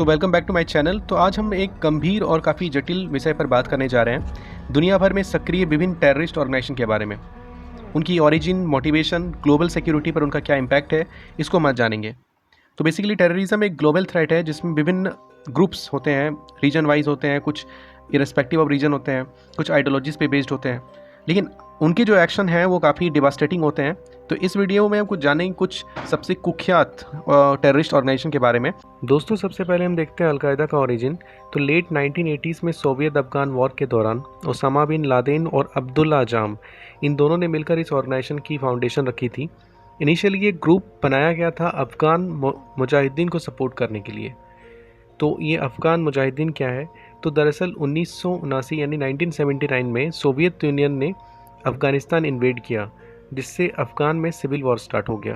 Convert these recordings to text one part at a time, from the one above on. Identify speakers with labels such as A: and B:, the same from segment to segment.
A: तो welcome back to my channel. तो आज हम एक गंभीर और काफ़ी जटिल विषय पर बात करने जा रहे हैं, दुनिया भर में सक्रिय विभिन्न टेररिस्ट ऑर्गेनाइजेशन के बारे में। उनकी ओरिजिन, मोटिवेशन, ग्लोबल सिक्योरिटी पर उनका क्या इम्पैक्ट है, इसको हम आज जानेंगे। तो बेसिकली टेररिज्म एक ग्लोबल थ्रेट है जिसमें विभिन्न ग्रुप्स होते हैं, रीजन वाइज होते हैं, कुछ इरेस्पेक्टिव ऑफ रीजन होते हैं, कुछ आइडियोलॉजीज़ पे बेस्ड होते हैं, लेकिन उनके जो एक्शन हैं वो काफ़ी डिवास्टेटिंग होते हैं। तो इस वीडियो में हम कुछ जानेंगे कुछ सबसे कुख्यात टेररिस्ट ऑर्गेनाइजेशन के बारे में। दोस्तों, सबसे पहले हम देखते हैं अलकायदा का ओरिजिन। तो लेट 1980s में सोवियत अफगान वॉर के दौरान ओसामा बिन लादेन और अब्दुल्ला अजाम, इन दोनों ने मिलकर इस ऑर्गेनाइजेशन की फाउंडेशन रखी थी। इनिशियली ये ग्रुप बनाया गया था अफ़गान मुजाहिदीन को सपोर्ट करने के लिए। तो ये अफ़गान मुजाहिदीन क्या है? तो दरअसल 1979 यानी 1979 में सोवियत यूनियन ने अफ़गानिस्तान इन्वेड किया, जिससे अफ़गान में सिविल वॉर स्टार्ट हो गया।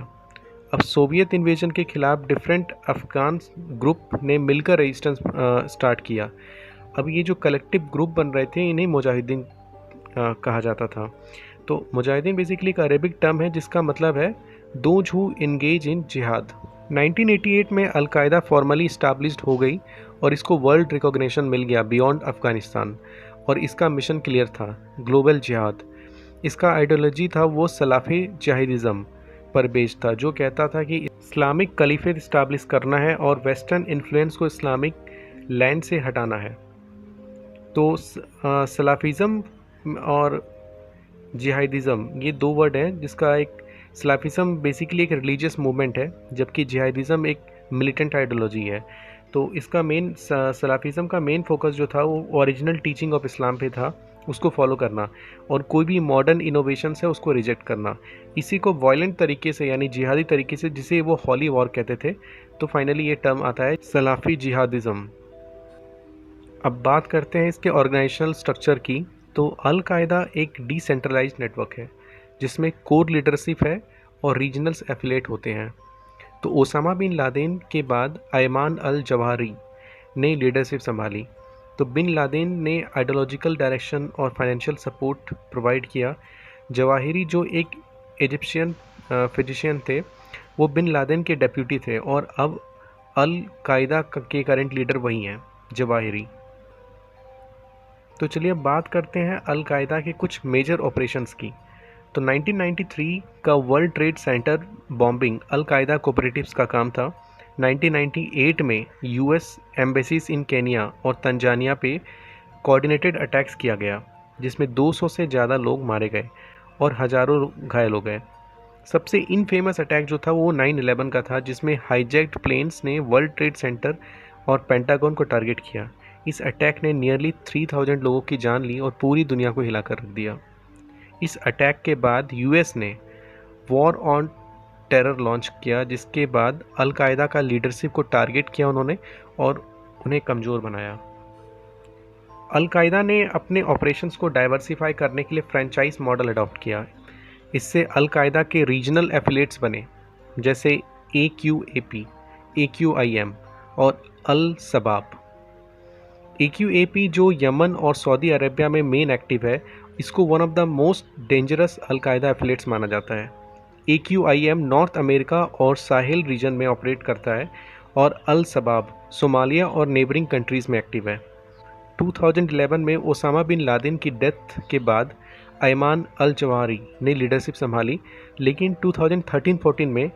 A: अब सोवियत इन्वेजन के खिलाफ डिफरेंट अफ़गान ग्रुप ने मिलकर रेजिस्टेंस स्टार्ट किया। अब ये जो कलेक्टिव ग्रुप बन रहे थे इन्हें मुजाहिदीन कहा जाता था। तो मुजाहिदीन बेसिकली एक अरेबिक टर्म है जिसका मतलब है दोज हु एंगेज इन जिहाद। 1988 में अलकायदा फॉर्मली इस्टाब्लिश्ड हो गई और इसको वर्ल्ड रिकॉग्निशन मिल गया बियॉन्ड अफ़गानिस्तान, और इसका मिशन क्लियर था, ग्लोबल जिहाद। इसका आइडियोलॉजी था वो सलाफ़ी जिहादिज़म पर बेस्ड था, जो कहता था कि इस्लामिक कलीफेट इस्टाब्लिश करना है और वेस्टर्न इन्फ्लुएंस को इस्लामिक लैंड से हटाना है। तो सलाफिज़म और जिहादिज़म ये दो वर्ड हैं, जिसका एक सलाफिज़म बेसिकली एक रिलीजियस मूवमेंट है, जबकि जिहादिज़म एक मिलिटेंट आइडियोलॉजी है। तो इसका मेन सलाफिज़म का मेन फोकस जो था वो ओरिजिनल टीचिंग ऑफ इस्लाम पे था, उसको फॉलो करना, और कोई भी मॉडर्न इनोवेशंस है उसको रिजेक्ट करना। इसी को वायलेंट तरीके से यानी जिहादी तरीके से, जिसे वो हॉली वॉर कहते थे, तो फाइनली ये टर्म आता है सलाफी जिहादिज़म। अब बात करते हैं इसके ऑर्गेनाइजेशनल स्ट्रक्चर की। तो अल कायदा एक डिसेंट्रलाइज्ड नेटवर्क है जिसमें कोर लीडरशिप है और रीजनल्स एफिलेट होते हैं। तो ओसामा बिन लादेन के बाद अयमान अल जवाहिरी ने लीडरशिप संभाली। तो बिन लादेन ने आइडियोलॉजिकल डायरेक्शन और फाइनेंशियल सपोर्ट प्रोवाइड किया। जवाहिरी जो एक इजिप्शियन फिजिशियन थे, वो बिन लादेन के डेप्यूटी थे, और अब अल कायदा के करंट लीडर वही हैं, जवाहिरी। तो चलिए अब बात करते हैं अल कायदा के कुछ मेजर ऑपरेशंस की। तो 1993 का वर्ल्ड ट्रेड सेंटर बॉम्बिंग अल कायदा कोऑपरेटिव्स का काम था। 1998 में यूएस एम्बेसीज इन केनिया और तंजानिया पे कोऑर्डिनेटेड अटैक्स किया गया, जिसमें 200 से ज़्यादा लोग मारे गए और हज़ारों घायल हो गए। सबसे इनफेमस अटैक जो था वो 9/11 का था, जिसमें हाईजैक्ड प्लेन्स ने वर्ल्ड ट्रेड सेंटर और पेंटागन को टारगेट किया। इस अटैक ने नियरली 3000 लोगों की जान ली और पूरी दुनिया को हिलाकर रख दिया। इस अटैक के बाद यूएस ने वॉर ऑन टेरर लॉन्च किया, जिसके बाद अल कायदा का लीडरशिप को टारगेट किया उन्होंने और उन्हें कमज़ोर बनाया। अल कायदा ने अपने ऑपरेशंस को डाइवर्सिफाई करने के लिए फ्रेंचाइज मॉडल अडॉप्ट किया। इससे अल कायदा के रीजनल एफिलेट्स बने, जैसे AQAP, AQIM और अल शबाब। AQAP जो यमन और सऊदी अरेबिया में मेन एक्टिव है, इसको one of the most dangerous Al Qaeda affiliates माना जाता है। AQIM नॉर्थ अमेरिका और साहिल रीजन में ऑपरेट करता है, और अल शबाब सोमालिया और नेबरिंग कंट्रीज़ में एक्टिव है। 2011 में ओसामा बिन लादेन की डेथ के बाद अयमान अल जवाहिरी ने लीडरशिप संभाली, लेकिन 2013-14 में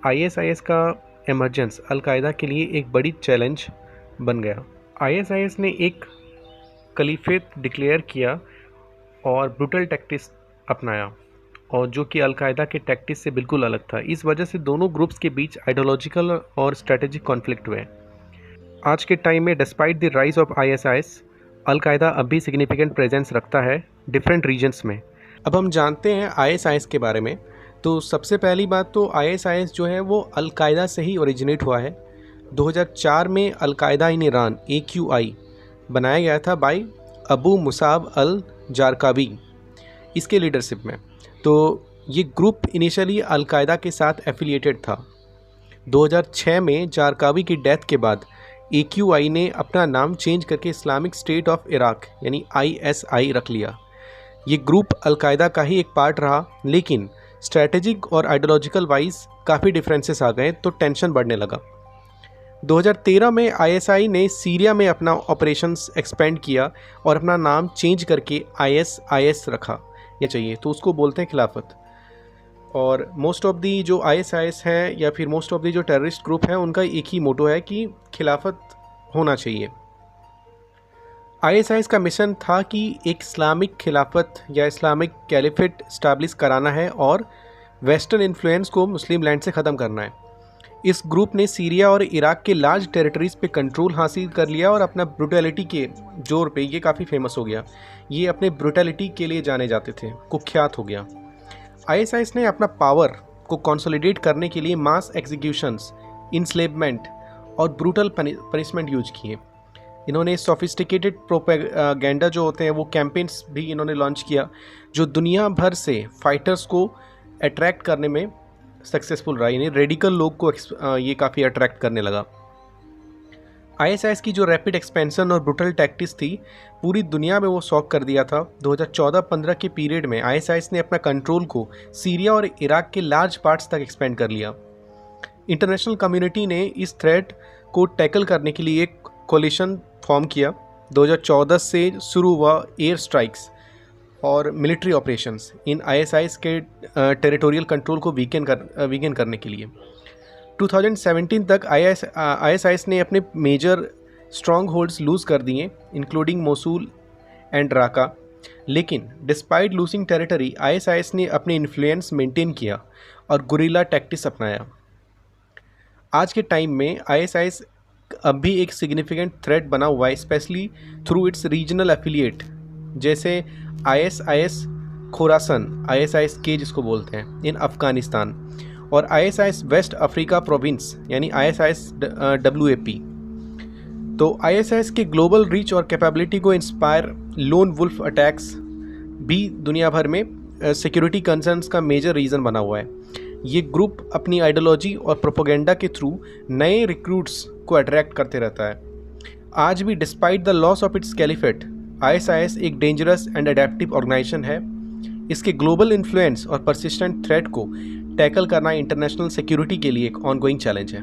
A: ISIS का एमरजेंस अल कायदा के लिए एक बड़ी चैलेंज बन गया। ISIS ने एक कलीफेट डिक्लेयर किया और ब्रूटल टैक्टिक्स अपनाया, और जो कि अल कायदा के टैक्टिक्स से बिल्कुल अलग था। इस वजह से दोनों ग्रुप्स के बीच आइडियोलॉजिकल और स्ट्रेटेजिक कॉन्फ्लिक्ट हुए। आज के टाइम में despite the rise of ISIS, अल कायदा अब भी सिग्निफिकेंट प्रेजेंस रखता है डिफरेंट रीजन्स में। अब हम जानते हैं ISIS के बारे में। तो सबसे पहली बात तो ISIS जो है वो अल कायदा से ही ओरिजिनेट हुआ है। 2004 में अल कायदा इन ईरान AQI बनाया गया था बाय अबू मुसाब अल जारकावी, इसके लीडरशिप में। तो ये ग्रुप इनिशियली अल कायदा के साथ एफिलिएटेड था। 2006 में जारकावी की डेथ के बाद AQI ने अपना नाम चेंज करके इस्लामिक स्टेट ऑफ इराक यानी ISI रख लिया। ये ग्रुप अल कायदा का ही एक पार्ट रहा, लेकिन स्ट्रैटेजिक और आइडियोलॉजिकल वाइज काफ़ी डिफरेंसेस आ गए, तो टेंशन बढ़ने लगा। 2013 में आईएसआई ने सीरिया में अपना ऑपरेशंस एक्सपेंड किया और अपना नाम चेंज करके आईएसआईएस रखा। ये चाहिए तो उसको बोलते हैं खिलाफत। और मोस्ट ऑफ दी जो आईएसआईएस हैं या फिर मोस्ट ऑफ दी जो टेररिस्ट ग्रुप हैं उनका एक ही मोटो है कि खिलाफत होना चाहिए। आईएसआईएस का मिशन था कि एक इस्लामिक खिलाफत या इस्लामिक कैलिफेट इस्टेब्लिश कराना है और वेस्टर्न इन्फ्लुएंस को मुस्लिम लैंड से ख़त्म करना है। इस ग्रुप ने सीरिया और इराक के लार्ज टेरिटरीज़ पे कंट्रोल हासिल कर लिया और अपना ब्रूटैलिटी के जोर पे ये काफ़ी फेमस हो गया। ये अपने ब्रूटैलिटी के लिए जाने जाते थे, कुख्यात हो गया। आईएसआईएस ने अपना पावर को कंसोलिडेट करने के लिए मास एग्जीक्यूशंस, इंस्लेवमेंट और ब्रूटल पनिशमेंट यूज किए। इन्होंने सोफिस्टिकेटेड प्रोपेगेंडा जो होते हैं वो कैंपेन्स भी इन्होंने लॉन्च किया जो दुनिया भर से फाइटर्स को अट्रैक्ट करने में सक्सेसफुल रहा। यानी रेडिकल लोग को ये काफ़ी अट्रैक्ट करने लगा। आईएसआईएस की जो रैपिड एक्सपेंशन और ब्रूटल टैक्टिक्स थी पूरी दुनिया में वो शॉक कर दिया था। 2014-15 के पीरियड में आईएसआईएस ने अपना कंट्रोल को सीरिया और इराक के लार्ज पार्ट्स तक एक्सपेंड कर लिया। इंटरनेशनल कम्युनिटी ने इस थ्रेट को टैकल करने के लिए एक कोलिशन फॉर्म किया। 2014 से शुरू हुआ एयर स्ट्राइक्स और मिलिट्री ऑपरेशंस इन आईएसआईएस के टेरिटोरियल कंट्रोल को वीकेन करने के लिए। 2017 तक आईएसआईएस ने अपने मेजर स्ट्रॉन्ग होल्ड्स लूज़ कर दिए इंक्लूडिंग मोसूल एंड राका। लेकिन डिस्पाइट लूजिंग टेरिटरी आईएसआईएस ने अपने इन्फ्लुएंस मेंटेन किया और गुरिल्ला टैक्टिक्स अपनाया। आज के टाइम में आईएसआईएस अब भी एक सिग्निफिकेंट थ्रेट बना हुआ है, specially through it's regional affiliate जैसे आईएसआईएस खोरासन, आईएसआईएस के जिसको बोलते हैं, इन अफ़गानिस्तान, और आईएसआईएस वेस्ट अफ्रीका प्रोविंस यानी आईएसआईएस WAP। तो आईएसआईएस के ग्लोबल रीच और कैपेबिलिटी को इंस्पायर लोन वुल्फ अटैक्स भी दुनिया भर में सिक्योरिटी कंसर्न्स का मेजर रीज़न बना हुआ है। ये ग्रुप अपनी आइडियोलॉजी और प्रोपेगेंडा के थ्रू नए रिक्रूट्स को अट्रैक्ट करते रहता है। आज भी despite the loss of its caliphate ISIS एक डेंजरस एंड अडेप्टिव ऑर्गेनाइजेशन है। इसके ग्लोबल इन्फ्लुएंस और परसिस्टेंट थ्रेट को टैकल करना इंटरनेशनल सिक्योरिटी के लिए एक ऑनगोइंग चैलेंज है।